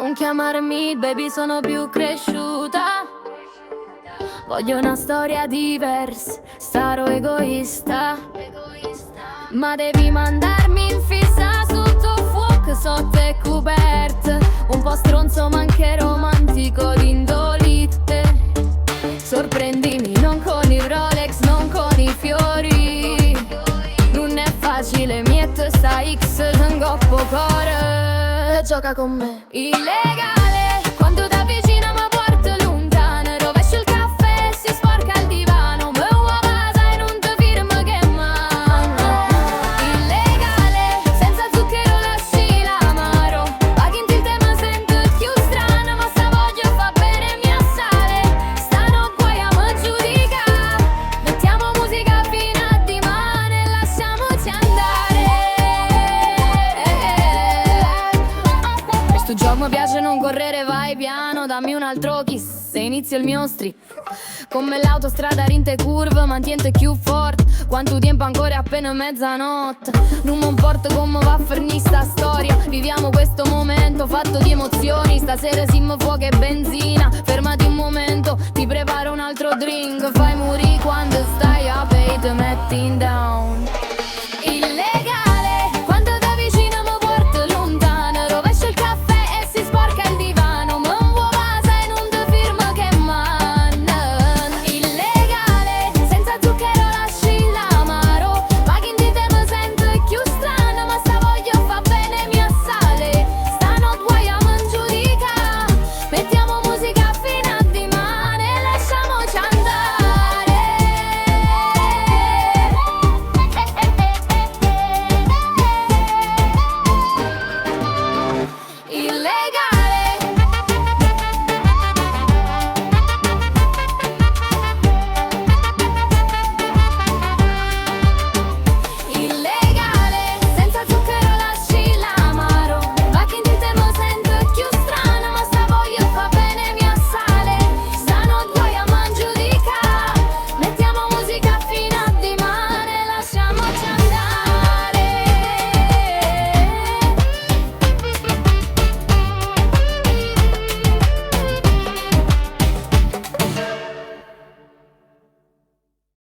Non chiamarmi baby, sono più cresciuta. Voglio una storia diversa, sarò egoista. Ma devi mandarmi in fissa sotto fuoco, sotto e coperte. Un po' stronzo ma anche romantico d'indolite. Sorprendimi non con il Rolex, non con i fiori. Non è facile, mietto sta X, ingoppo cuore. Gioca con me. Illegale, quando t'avvicina mi porto lontano. Rovescio il caffè, si sporca il divano. Me uova sai, non ti firmo che mano. Illegale, senza zucchero lasci l'amaro. Paghi in tilt e mi sento più strana, ma sta voglia fa bene mi assale. Stanotte guaiamo a giudicare. Mettiamo musica fino a dimane e lasciamoci andare. Sto gioco mi piace non correre, vai piano, dammi un altro kiss e inizia il mio strip. Come l'autostrada rinte curve, mantiente più forte. Quanto tempo ancora, appena mezzanotte. Non mi importa come va a finire sta storia. Viviamo questo momento fatto di emozioni. Stasera siamo fuoco e benzina. Fermati un momento, ti preparo un altro drink. Fai morire quando stai a pay, te metti in down.